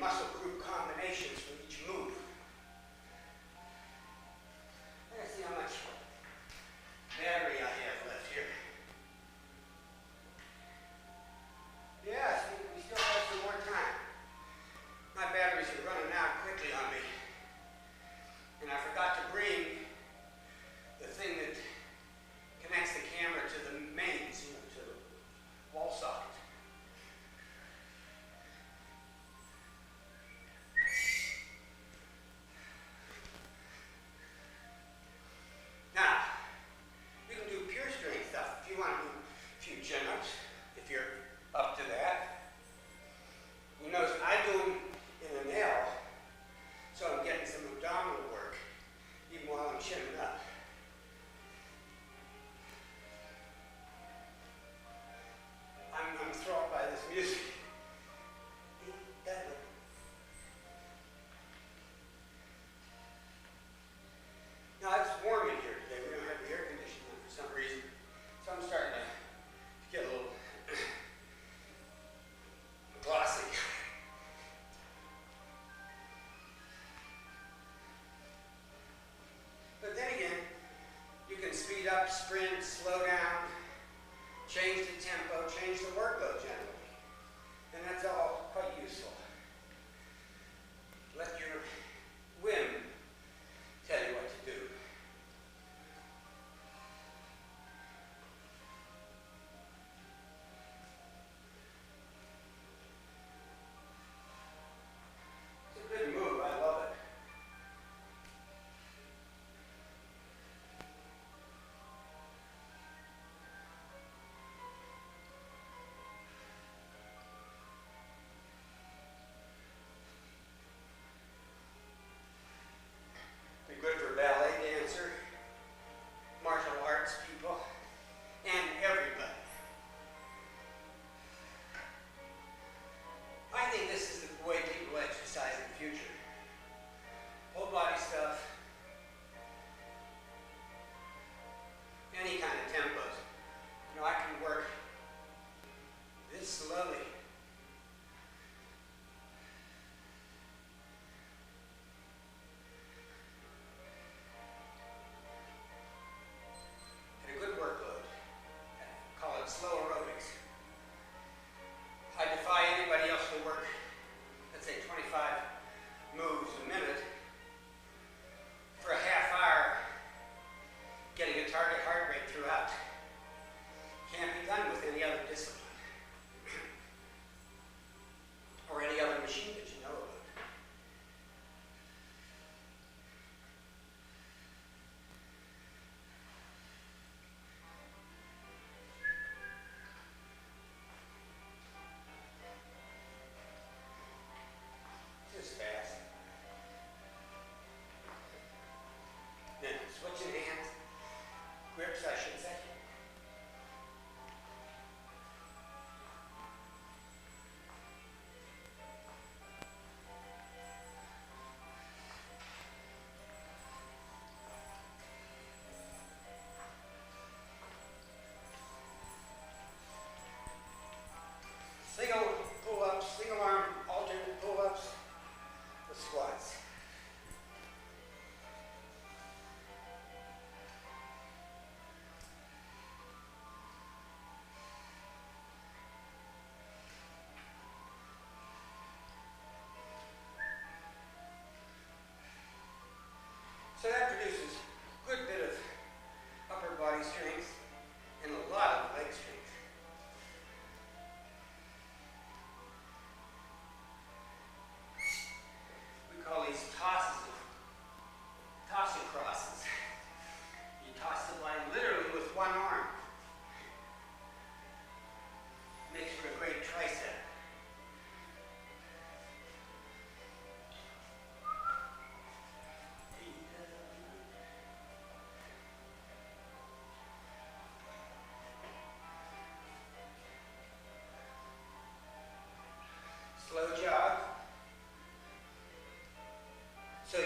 muscle group combinations for each move. Let's see how much battery I have left here. Yeah, so we still have some more time. My batteries are running out quickly on me. And I forgot to bring the thing that connects the camera to the mains, you know, to the wall socket. Now, you can do pure strength stuff if you want to do a few chin-ups, if you're up to that. You notice I do them in an L, so I'm getting some abdominal work, even while I'm chinning up. I'm thrown by this music. Now it's warm in here today. We don't have the air conditioning on for some reason, so I'm starting to get a little glossy. But then again, you can speed up, sprint, slow down, change the tempo, change the workload generally. And that's all quite useful. Let your whim tell you what to do. It's a good move. I love it. Good for ballet dancer, martial arts people, and everybody. I think this is the way people exercise in the future. Whole body stuff, any kind of tempos. You know, I can work this slowly. Slow aerobics. I defy anybody else to work, let's say 25 moves a minute for a half hour, getting a target heart rate throughout. Can't be done with any other discipline or any other machine that you know about. Fast. Then switching hands, grips I should say. Single pull-ups, single arm, alternate pull-ups. Squats. So that produces a good bit of upper body strength and a lot of leg strength. We call these tosses, toss and crosses. You toss the line literally with one arm. Makes for a great tricep. Slow jog. So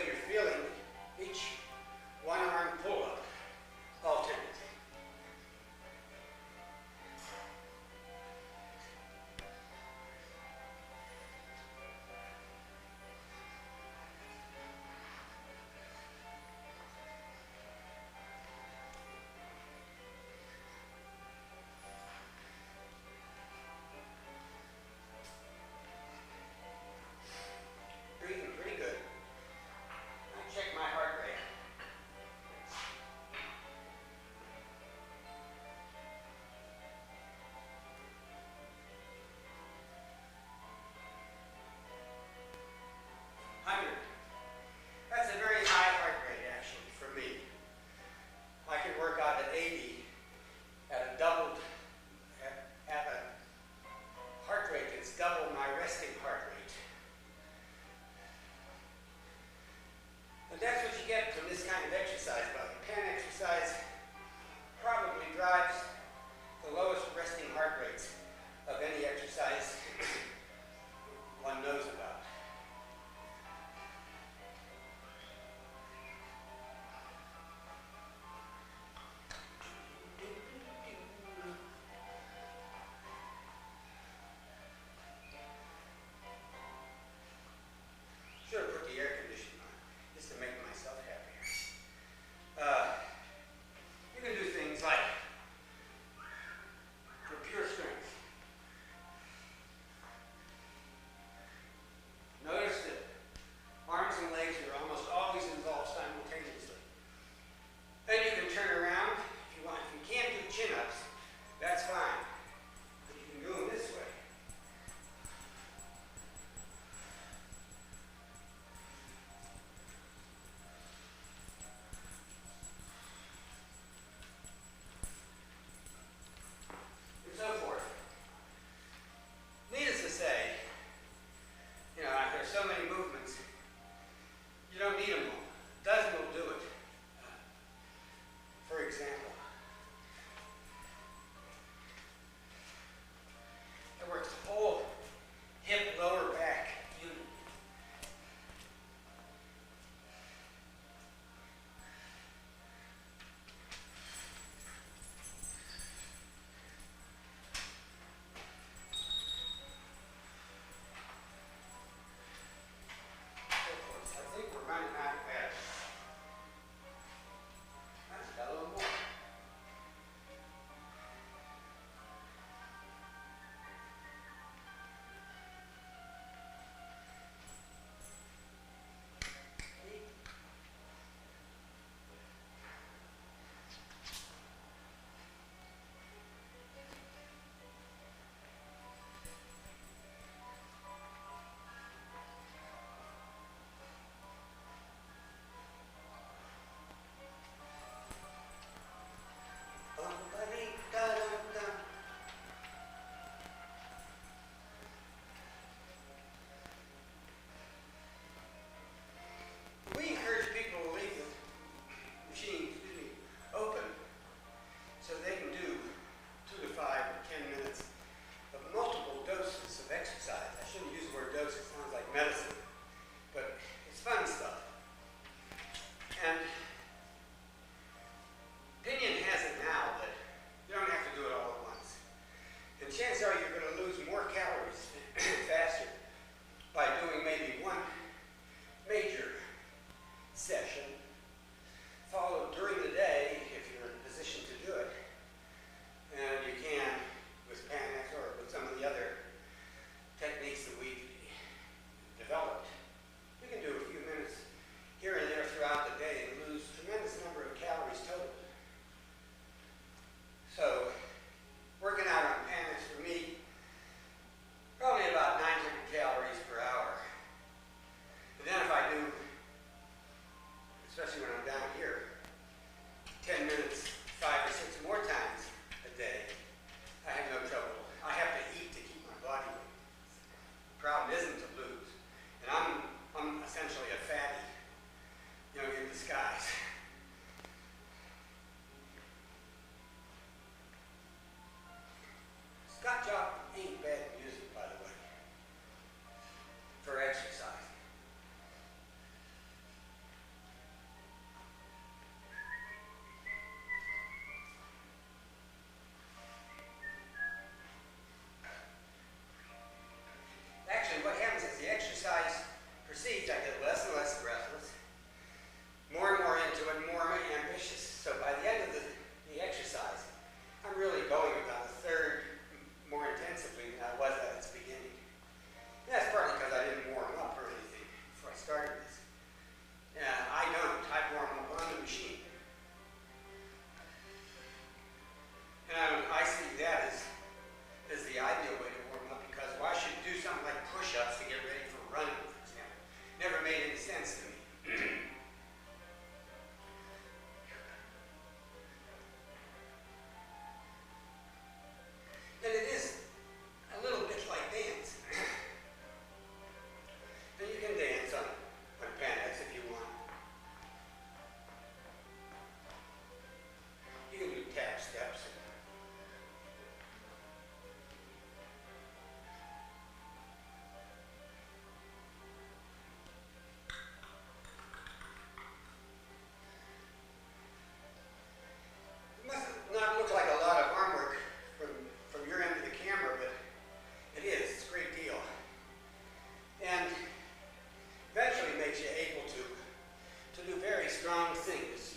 thing is,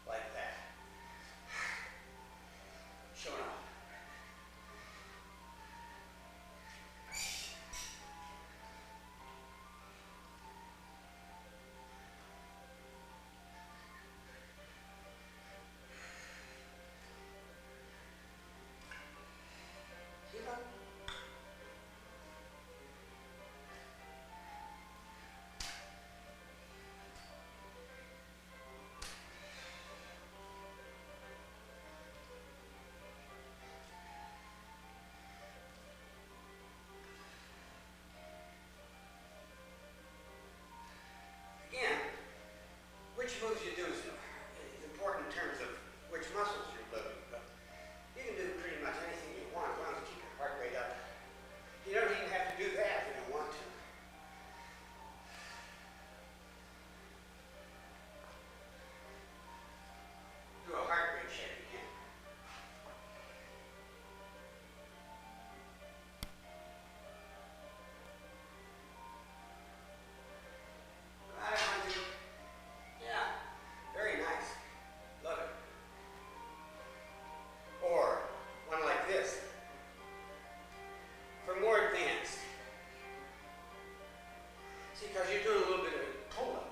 like that. Showing off. Again, which moves you do is important in terms of which muscles you're loading, but you can do pretty much anything you want as long as you keep your heart rate up. You don't even have to do that if you don't want to. Do a heart rate check again. About 100. Yeah, very nice. Love it. Or one like this. For more advanced. See, because you're doing a little bit of a pull-up.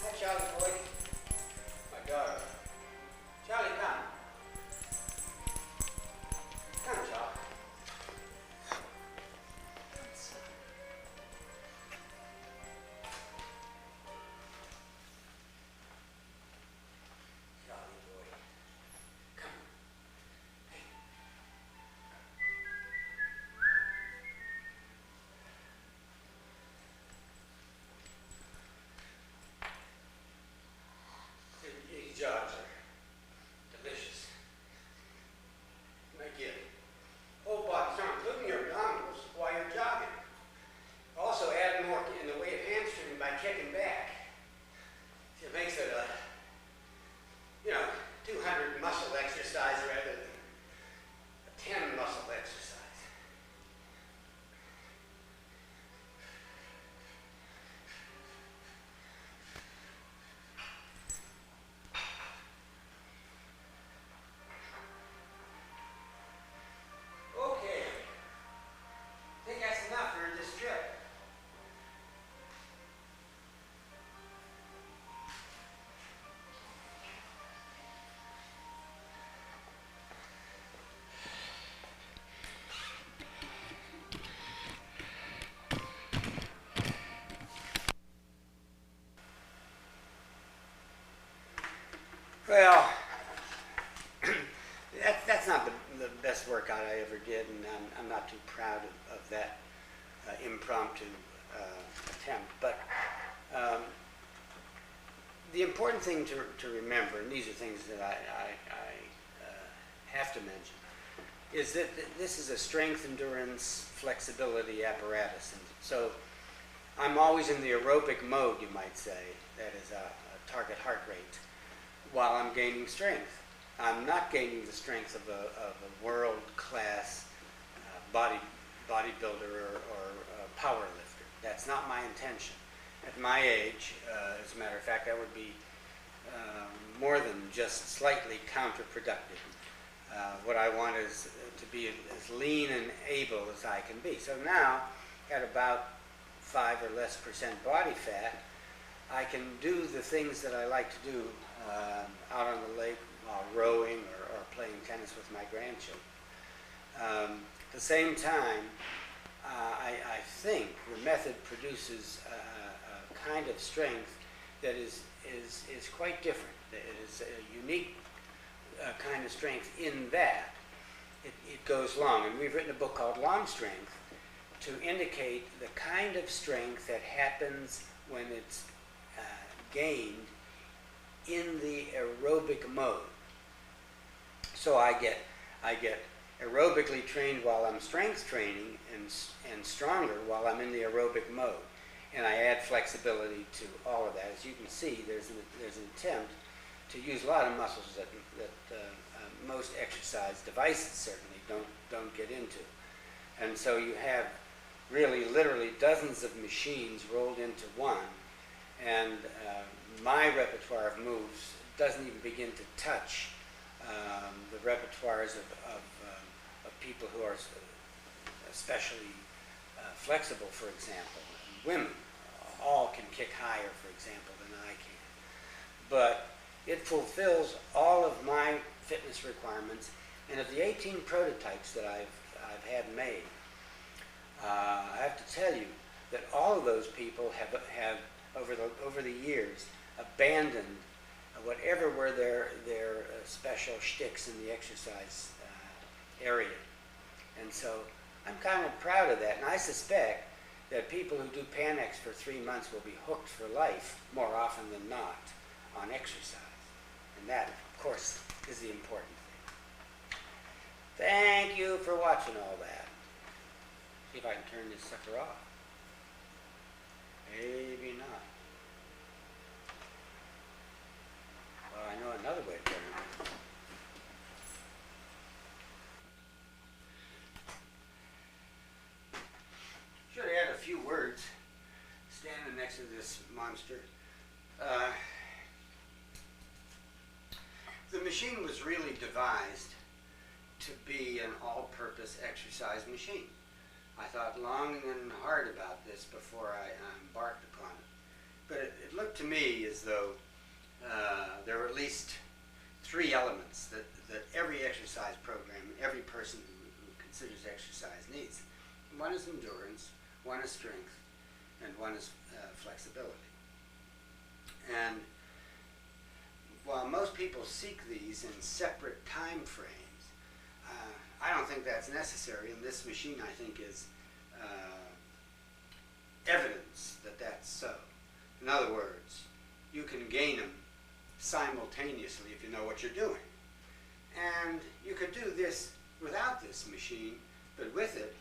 Hi, Charlie boy. My daughter. Charlie, come. Come, Charlie. Charlie boy. Come. Hey. These jogs are delicious. Make you whole body strong, including your abdominals while you're jogging. Also add more in the way of hamstring by kicking back. So it makes it a 200 muscle exercise rather than a 10 muscle exercise. Okay. I think that's enough for this trip. Well, that's not the best workout I ever did, and I'm not too proud of that impromptu attempt. But the important thing to remember, and these are things that I have to mention, is that this is a strength, endurance, flexibility apparatus. And so I'm always in the aerobic mode, you might say, that is a target heart rate, while I'm gaining strength. I'm not gaining the strength of a world-class bodybuilder or power lifter. That's not my intention. At my age, as a matter of fact, that would be more than just slightly counterproductive. What I want is to be as lean and able as I can be. So now, at about 5 or less % body fat, I can do the things that I like to do out on the lake while rowing or playing tennis with my grandchildren. At the same time, I think the method produces a kind of strength that is quite different. It is a unique kind of strength in that it goes long. And we've written a book called Long Strength to indicate the kind of strength that happens when it's gained in the aerobic mode. So I get aerobically trained while I'm strength training and stronger while I'm in the aerobic mode. And I add flexibility to all of that. As you can see, there's an attempt to use a lot of muscles that most exercise devices certainly don't get into. And so you have really literally dozens of machines rolled into one, and my repertoire of moves doesn't even begin to touch the repertoires of people who are especially flexible, for example. Women all can kick higher, for example, than I can. But it fulfills all of my fitness requirements. And of the 18 prototypes that I've had made, I have to tell you that all of those people have over the years abandoned whatever were their special shticks in the exercise area. And so I'm kind of proud of that, and I suspect that people who do Panax for 3 months will be hooked for life more often than not on exercise. And that, of course, is the important thing. Thank you for watching all that. See if I can turn this sucker off. Maybe not. Well, I know another way to turn it on. Should add a few words standing next to this monster. The machine was really devised to be an all-purpose exercise machine. I thought long and hard about this before I embarked upon it. But it looked to me as though there were at least 3 elements that every exercise program, every person who considers exercise needs. One is endurance, one is strength, and one is flexibility. And while most people seek these in separate time frames, I don't think that's necessary, and this machine, I think, is evidence that that's so. In other words, you can gain them simultaneously if you know what you're doing. And you could do this without this machine, but with it,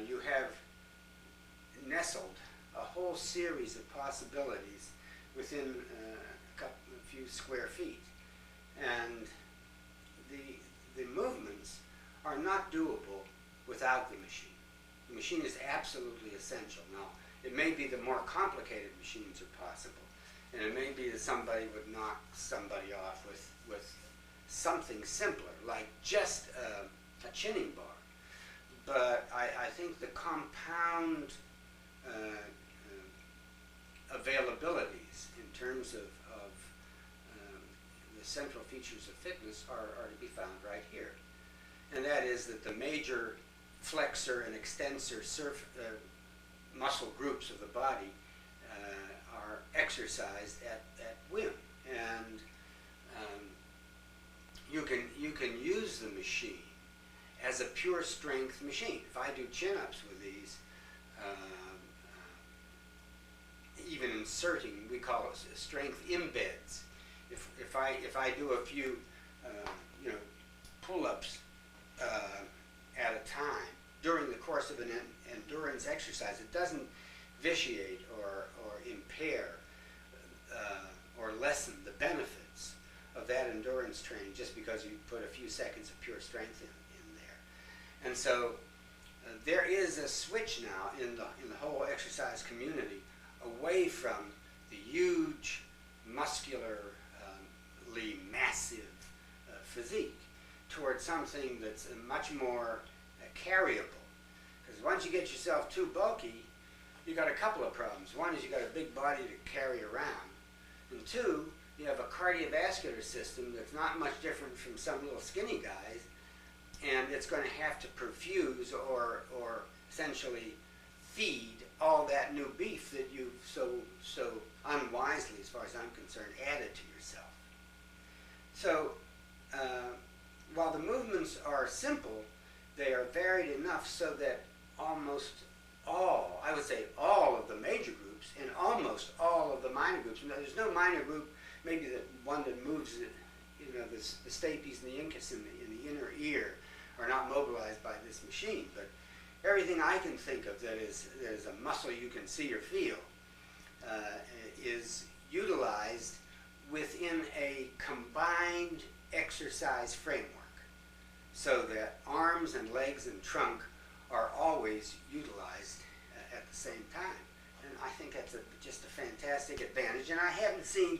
you have nestled a whole series of possibilities within a few square feet. And the movements are not doable without the machine. The machine is absolutely essential. Now, it may be the more complicated machines are possible, and it may be that somebody would knock somebody off with something simpler, like just a chinning bar. But I think the compound availabilities in terms of the central features of fitness are to be found right here. And that is that the major flexor and extensor muscle groups of the body are exercised at whim. And you can use the machine as a pure strength machine. If I do chin-ups with these, even inserting, we call it strength embeds. If I do a few pull-ups at a time during the course of an endurance exercise, it doesn't vitiate or impair or lessen the benefits of that endurance training just because you put a few seconds of pure strength in there. And so there is a switch now in the whole exercise community away from the huge, muscularly massive physique towards something that's much more carryable. Because once you get yourself too bulky, you got a couple of problems. One is you got a big body to carry around, and 2, you have a cardiovascular system that's not much different from some little skinny guys, and it's going to have to perfuse or essentially feed all that new beef that you've so unwisely, as far as I'm concerned, added to yourself. So while the movements are simple, they are varied enough so that almost all, I would say all of the major groups and almost all of the minor groups. Now, there's no minor group, maybe the one that moves, the stapes and the incus in the inner ear are not mobilized by this machine, but everything I can think of that is a muscle you can see or feel is utilized within a combined exercise framework, so that arms and legs and trunk are always utilized at the same time. And I think that's just a fantastic advantage, and I haven't seen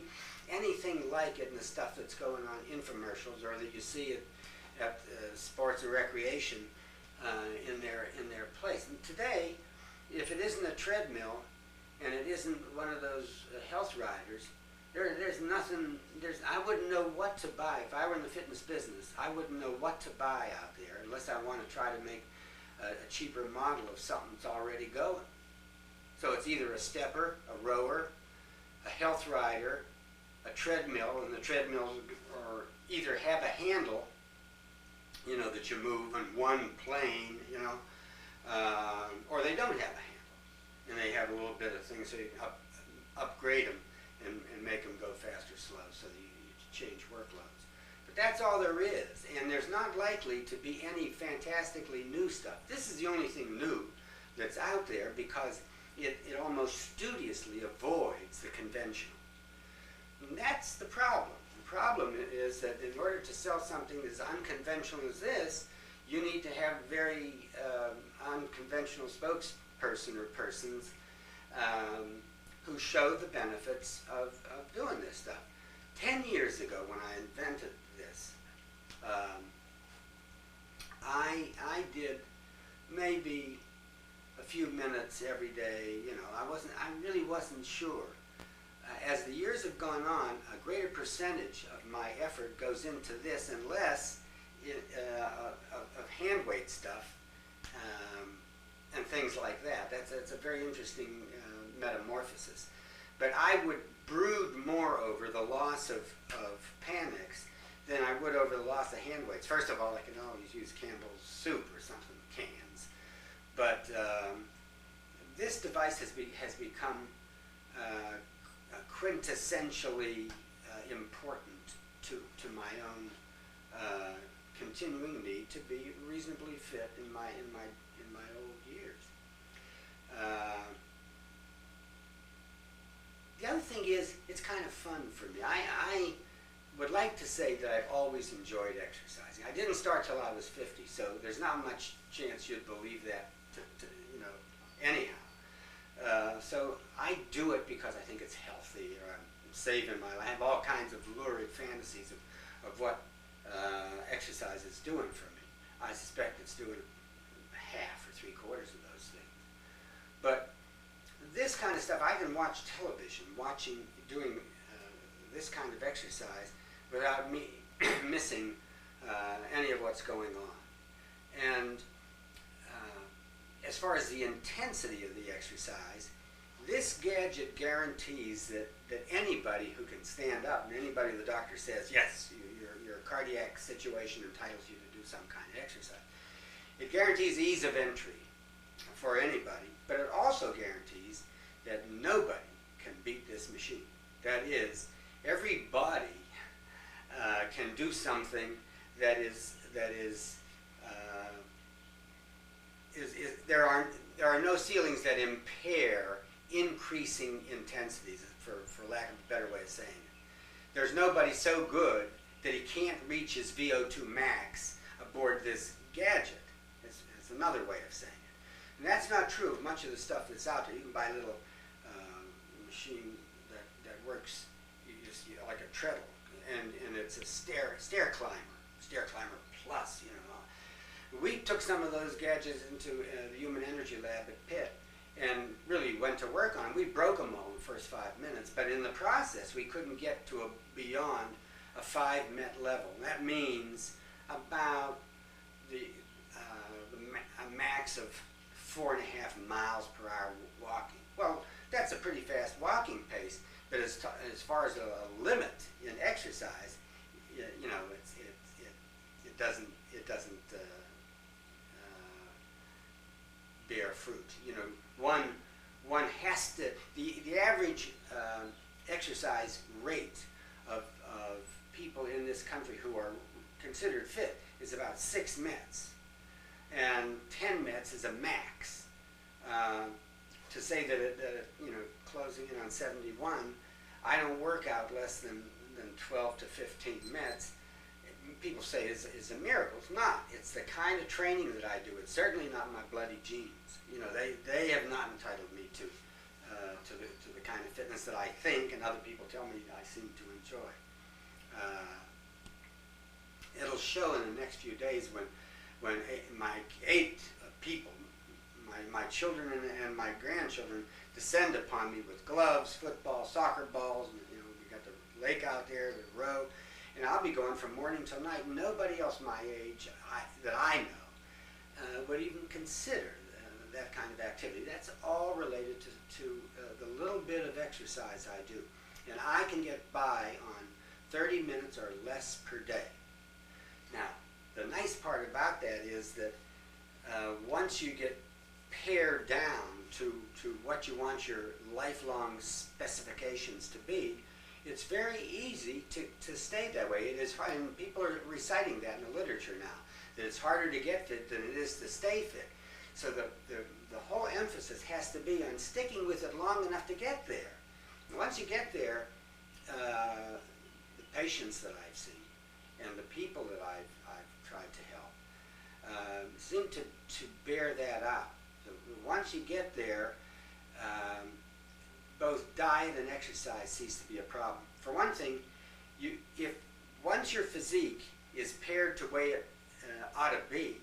anything like it in the stuff that's going on infomercials, or that you see at sports or recreation in their place. And today, if it isn't a treadmill and it isn't one of those health riders, there's nothing. I wouldn't know what to buy if I were in the fitness business. I wouldn't know what to buy out there unless I want to try to make a cheaper model of something that's already going. So it's either a stepper, a rower, a health rider, a treadmill, and the treadmills are either have a handle, you know, that you move in one plane, you know, or they don't have a handle, and they have a little bit of things, so you upgrade them and make them go fast or slow, so you change workloads. But that's all there is, and there's not likely to be any fantastically new stuff. This is the only thing new that's out there, because it almost studiously avoids the conventional. And that's the problem. The problem is that in order to sell something as unconventional as this, you need to have very unconventional spokesperson or persons who show the benefits of doing this stuff. 10 years ago, when I invented this, I did maybe a few minutes every day. You know, I really wasn't sure. As the years have gone on, a greater percentage of my effort goes into this and less of hand weight stuff and things like that. That's a very interesting metamorphosis. But I would brood more over the loss of Panics than I would over the loss of hand weights. First of all, I can always use Campbell's soup or something, cans. But this device has become quintessentially important to my own continuing need to be reasonably fit in my old years. The other thing is, it's kind of fun for me. I would like to say that I've always enjoyed exercising. I didn't start till I was 50, so there's not much chance you'd believe that, you know, anyhow. So I do it because I think it's healthy, or I'm saving my life. I have all kinds of lurid fantasies of what exercise is doing for me. I suspect it's doing half or three-quarters of those things. But this kind of stuff, I can watch television, doing this kind of exercise without me missing any of what's going on. And as far as the intensity of the exercise, this gadget guarantees that anybody who can stand up, and anybody the doctor says, yes, your cardiac situation entitles you to do some kind of exercise, it guarantees ease of entry for anybody, but it also guarantees that nobody can beat this machine. That is, every body can do something that is there are no ceilings that impair increasing intensities, for lack of a better way of saying it. There's nobody so good that he can't reach his VO2 max aboard this gadget. It's another way of saying it. And that's not true of much of the stuff that's out there. You can buy a little machine that works like a treadle, and it's a stair climber plus, you know. We took some of those gadgets into the Human Energy Lab at Pitt and really went to work on them. We broke them all in the first 5 minutes, but in the process we couldn't get to beyond a 5 Met level. That means about a max of 4.5 miles per hour walking. Well, that's a pretty fast walking pace, but as far as a limit in exercise, you know, it doesn't bear fruit. You know, one has to, the average exercise rate of people in this country who are considered fit is about 6 Mets, and 10 Mets is a max. To say that you know, closing in on 71, I don't work out less than than 12 to 15 minutes, people say is a miracle. It's not. It's the kind of training that I do. It's certainly not my bloody genes. You know, they have not entitled me to the kind of fitness that I think and other people tell me I seem to enjoy. It'll show in the next few days when my 8 people, my children and my grandchildren, descend upon me with gloves, football, soccer balls. And, you know, we got the lake out there, the road, and I'll be going from morning till night. Nobody else my age that I know would even consider that kind of activity. That's all related to the little bit of exercise I do, and I can get by on 30 minutes or less per day. Now, the nice part about that is that once you get pared down to what you want your lifelong specifications to be, it's very easy to stay that way. It is hard, and people are reciting that in the literature now, that it's harder to get fit than it is to stay fit. So the whole emphasis has to be on sticking with it long enough to get there. And once you get there, the patients that I've seen and the people that I've tried to help seem to bear that out. So once you get there, both diet and exercise cease to be a problem. For one thing, once your physique is paired to where it ought to be,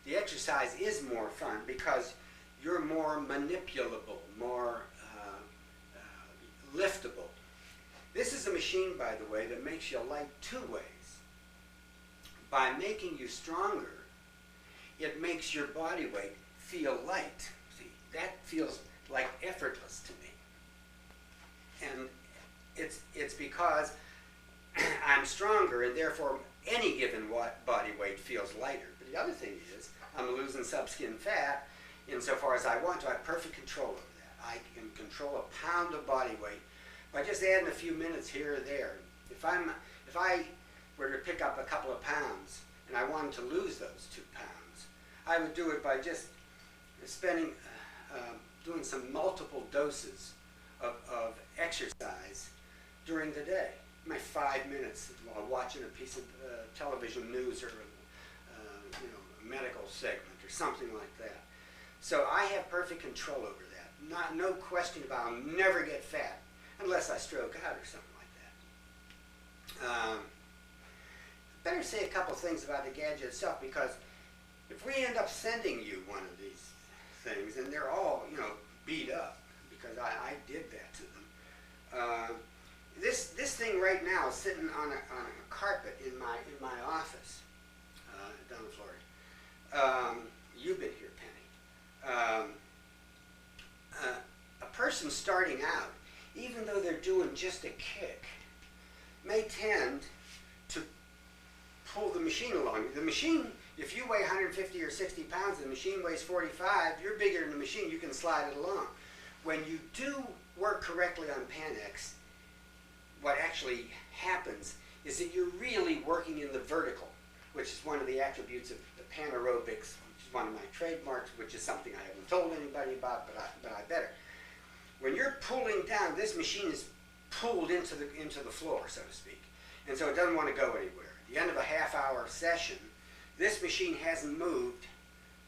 the exercise is more fun because you're more manipulable, more liftable. This is a machine, by the way, that makes you light 2 ways. By making you stronger, it makes your body weight feel light. See, that feels like effortless to me. And it's because I'm stronger, and therefore any given body weight feels lighter. But the other thing is, I'm losing subskin fat insofar as I want to. I have perfect control over that. I can control a pound of body weight by just adding a few minutes here or there. If I were to pick up a couple of pounds and I wanted to lose those 2 pounds, I would do it by just doing some multiple doses of exercise during the day. My 5 minutes while watching a piece of television news or a medical segment or something like that. So I have perfect control over that. No question about it. I'll never get fat unless I stroke out or something like that. Better say a couple things about the gadget itself, because if we end up sending you one of these things and they're all beat up, because I did that to them. This thing right now is sitting on a carpet in my office down in Florida. You've been here, Penny. A person starting out, even though they're doing just a kick, may tend to pull the machine along. The machine, if you weigh 150 or 60 pounds, the machine weighs 45, you're bigger than the machine, you can slide it along. When you do work correctly on Panex, what actually happens is that you're really working in the vertical, which is one of the attributes of the Panaerobics, which is one of my trademarks, which is something I haven't told anybody about, but I better. When you're pulling down, this machine is pulled into the floor, so to speak, and so it doesn't want to go anywhere. At the end of a half-hour session, this machine hasn't moved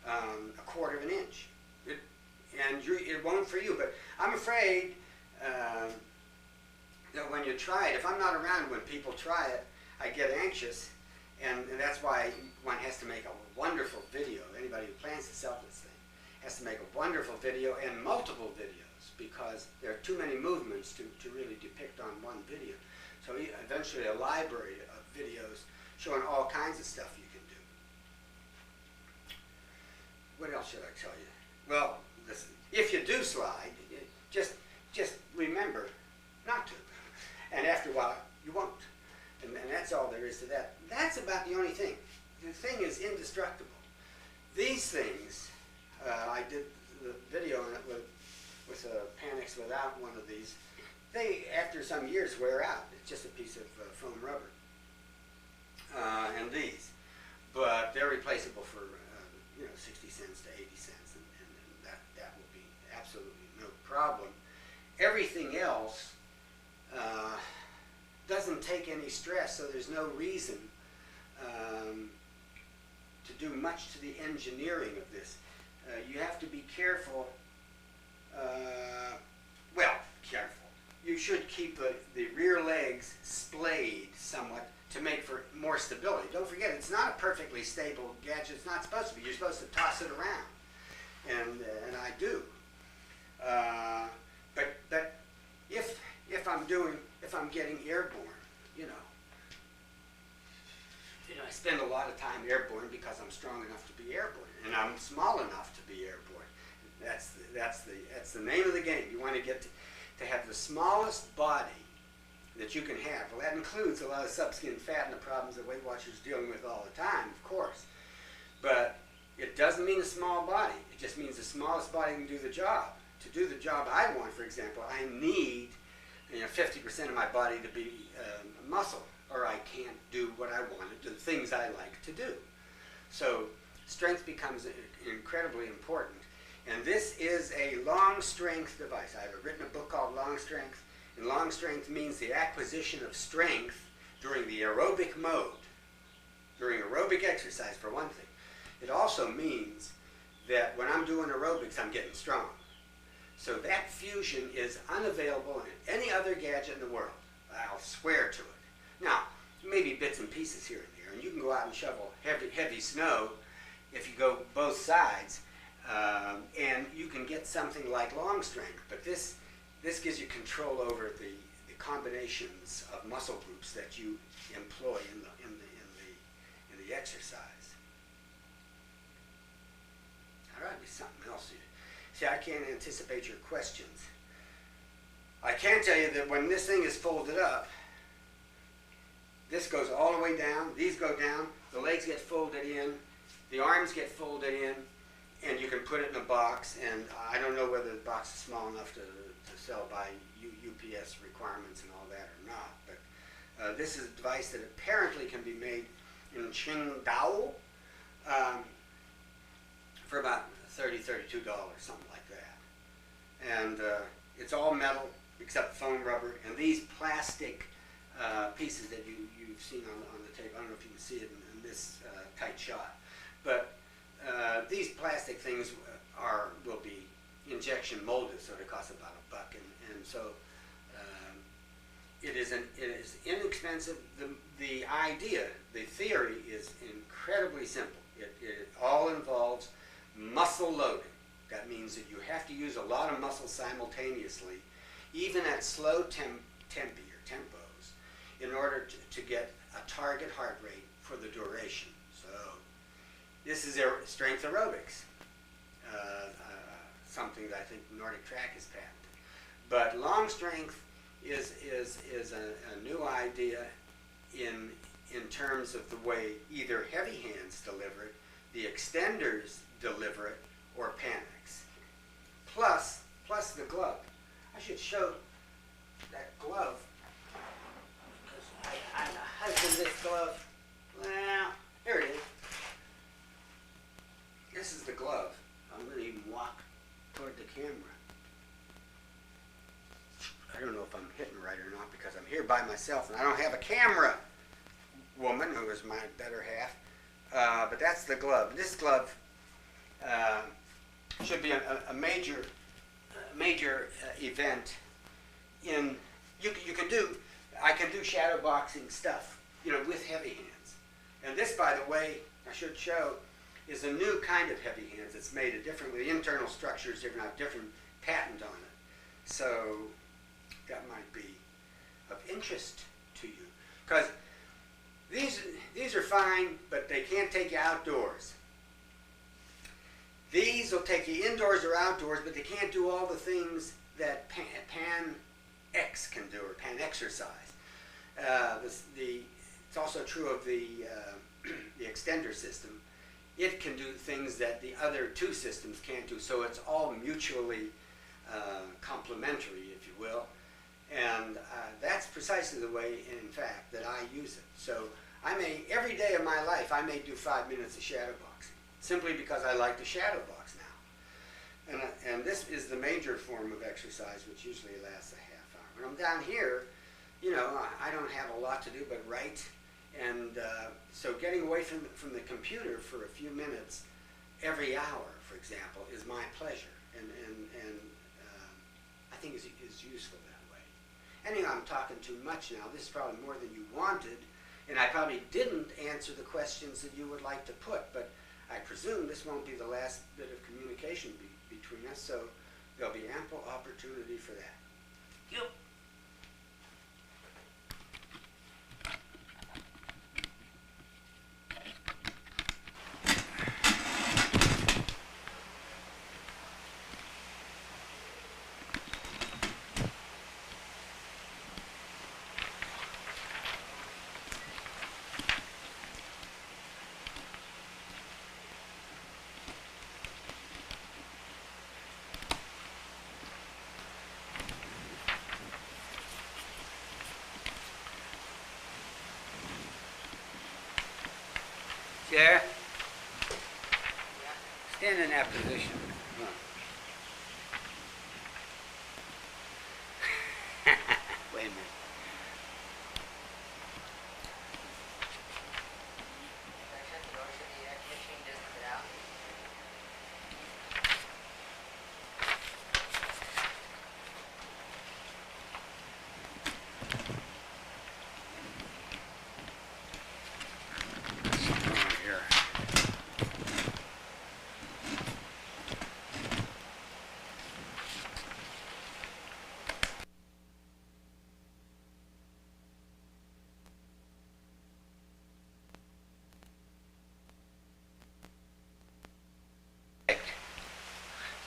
a quarter of an inch. It won't for you, but I'm afraid that when you try it, if I'm not around when people try it, I get anxious, and that's why one has to make a wonderful video. Anybody who plans to sell this thing has to make a wonderful video and multiple videos, because there are too many movements to really depict on one video. So eventually a library of videos showing all kinds of stuff you can do. What else should I tell you? Well, listen, if you do slide, just remember not to. And after a while, you won't. And that's all there is to that. That's about the only thing. The thing is indestructible. These things, I did the video on it with a Panex without one of these. They, after some years, wear out. It's just a piece of foam rubber. And these. But they're replaceable for 60 cents to 80 cents, and that will be absolutely no problem. Everything else doesn't doesn't take any stress, so there's no reason to do much to the engineering of this. You have to be careful. Well, careful. You should keep the rear legs splayed somewhat to make for more stability. Don't forget, it's not a perfectly stable gadget. It's not supposed to be. You're supposed to toss it around, and I do. But if I'm getting airborne, I spend a lot of time airborne because I'm strong enough to be airborne, and I'm small enough to be airborne. That's the name of the game. You want to get to have the smallest body that you can have. Well, that includes a lot of subskin fat and the problems that Weight Watchers are dealing with all the time, of course. But it doesn't mean a small body. It just means the smallest body can do the job. To do the job I want, for example, I need 50% of my body to be muscle, or I can't do what I want to do, the things I like to do. So strength becomes incredibly important. And this is a long strength device. I've written a book called Long Strength. And long strength means the acquisition of strength during the aerobic mode, during aerobic exercise, for one thing. It also means that when I'm doing aerobics, I'm getting strong. So that fusion is unavailable in any other gadget in the world. I'll swear to it. Now, maybe bits and pieces here and there, and you can go out and shovel heavy snow if you go both sides, and you can get something like long strength. But this gives you control over the combinations of muscle groups that you employ in the exercise. All right, there's something else here. See, I can't anticipate your questions. I can tell you that when this thing is folded up, this goes all the way down, these go down, the legs get folded in, the arms get folded in, and you can put it in a box, and I don't know whether the box is small enough to sell by UPS requirements and all that or not, but this is a device that apparently can be made in Qingdao for about $30, $32, something like that. And it's all metal except foam rubber, and these plastic pieces that you've seen on the tape, I don't know if you can see it in this tight shot, but these plastic things will be injection molded, so they cost about $1, and so it is inexpensive. The idea, the theory is incredibly simple. It all involves muscle loading. That means that you have to use a lot of muscle simultaneously, even at slow tempos, in order to get a target heart rate for the duration. So this is strength aerobics, something that I think Nordic Track has patented. But long strength is a new idea in terms of the way either heavy hands deliver it, the extenders deliver it, or Panax. Plus the glove. I should show that glove, because I husband this glove. Well, here it is. This is the glove. I'm going to even walk toward the camera. I don't know if I'm hitting right or not, because I'm here by myself and I don't have a camera woman who is my better half. But that's the glove. This glove should be a major event in. I can do shadow boxing stuff, with heavy hands. And this, by the way, I should show, is a new kind of heavy hands. It's made a different, the internal structures have different patent on it. So that might be of interest to you, because these are fine, but they can't take you outdoors. These will take you indoors or outdoors, but they can't do all the things that Pan X can do, or Pan Exercise. It's also true of the extender system. It can do things that the other two systems can't do, so it's all mutually complementary, if you will. And that's precisely the way, in fact, that I use it. So every day of my life, I may do 5 minutes of shadow boxing, simply because I like to shadow box now. And this is the major form of exercise, which usually lasts a half hour. When I'm down here, you know, I don't have a lot to do but write, and so getting away from the computer for a few minutes every hour, for example, is my pleasure, and I think is useful that way. Anyway, I'm talking too much now. This is probably more than you wanted, and I probably didn't answer the questions that you would like to put, but I presume this won't be the last bit of communication between us, so there'll be ample opportunity for that. Yep. There. Stand in that position. Wait a minute.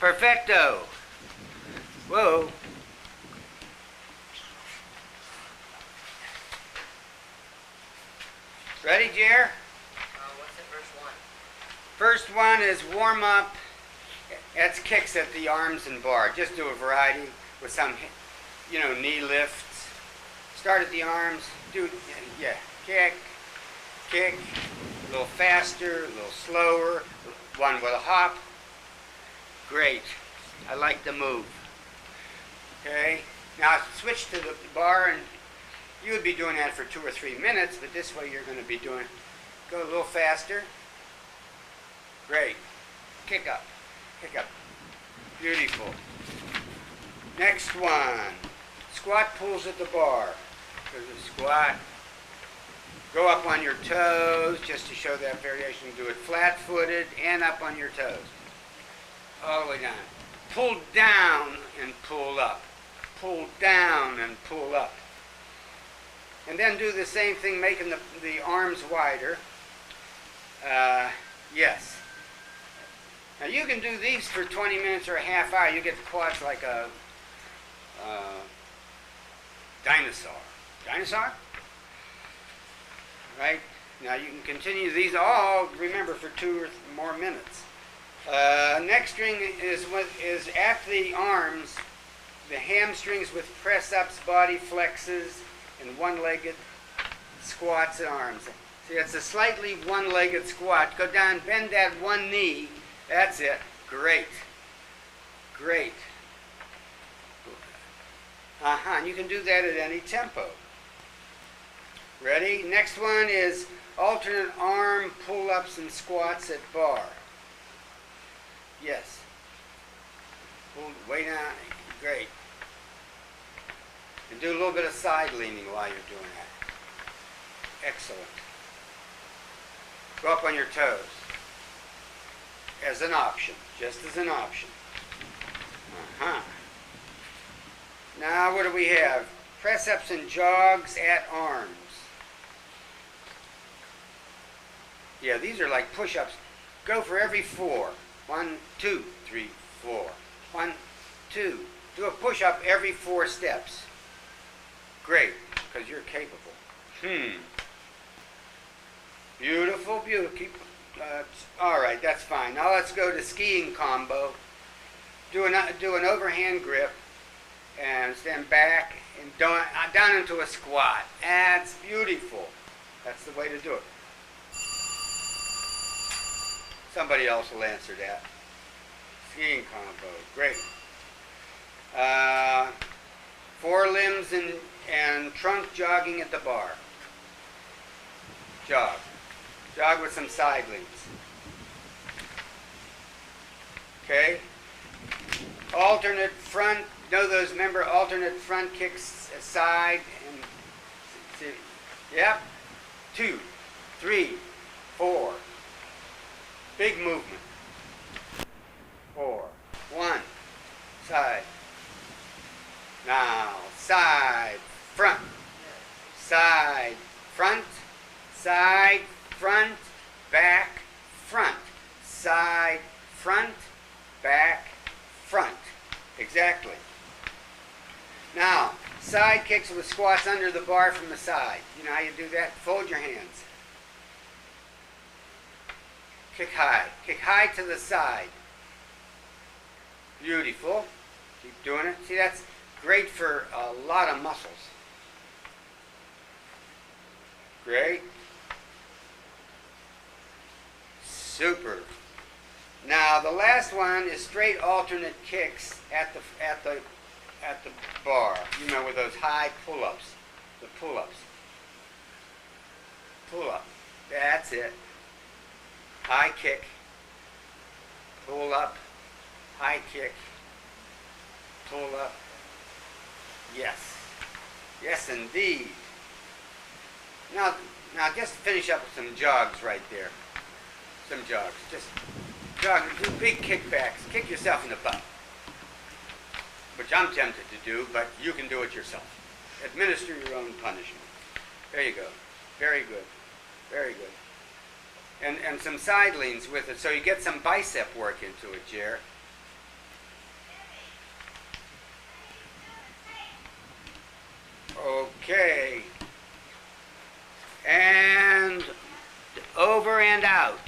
Perfecto. Whoa. Ready, Jer? What's the first one? First one is warm up. That's kicks at the arms and bar. Just do a variety with some, you know, knee lifts. Start at the arms. Do, yeah, kick, kick. A little faster, a little slower. One with a hop. Great. I like the move. Okay. Now switch to the bar, and you would be doing that for 2 or 3 minutes, but this way you're going to be doing, go a little faster. Great. Kick up. Kick up. Beautiful. Next one. Squat pulls at the bar. There's a squat. Go up on your toes, just to show that variation. Do it flat-footed and up on your toes. All the way down. Pull down and pull up. Pull down and pull up. And then do the same thing, making the arms wider. Yes. Now you can do these for 20 minutes or a half hour. You get the quads like a dinosaur. Dinosaur? Right? Now you can continue these all, remember, for 2 or more minutes. Next string is at the arms, the hamstrings with press-ups, body flexes, and one-legged squats and arms. See, it's a slightly one-legged squat. Go down, bend that one knee. That's it. Great. Great. And you can do that at any tempo. Ready? Next one is alternate arm pull-ups and squats at bar. Yes. Pull way down. Great. And do a little bit of side leaning while you're doing that. Excellent. Go up on your toes. As an option. Just as an option. Now what do we have? Press-ups and jogs at arms. Yeah, these are like push-ups. Go for every 4. 1, 2, 3, 4. 1, 2. Do a push-up every 4 steps. Great, because you're capable. Beautiful, beautiful. Keep, all right, that's fine. Now let's go to skiing combo. Do an overhand grip and stand back and down into a squat. That's beautiful. That's the way to do it. Somebody else will answer that. Skiing combo, great. Forelimbs and trunk jogging at the bar. Jog. Jog with some side leans. Okay? Alternate front, know those, remember, alternate front kicks aside and, yep. 2, 3, 4. Big movement. 4. 1. Side. Now, side, front. Side, front. Side, front, back, front. Side, front, back, front. Exactly. Now, side kicks with squats under the bar from the side. You know how you do that? Fold your hands. Kick high. Kick high to the side. Beautiful. Keep doing it. See, that's great for a lot of muscles. Great. Super. Now the last one is straight alternate kicks at the bar. You know, with those high pull-ups. The pull-ups. Pull up. That's it. High kick. Pull up. High kick. Pull up. Yes. Yes, indeed. Now just finish up with some jogs right there. Some jogs. Just jog. Do big kickbacks. Kick yourself in the butt. Which I'm tempted to do, but you can do it yourself. Administer your own punishment. There you go. Very good. Very good. And some side leans with it, so you get some bicep work into it, Jer. Okay. And over and out.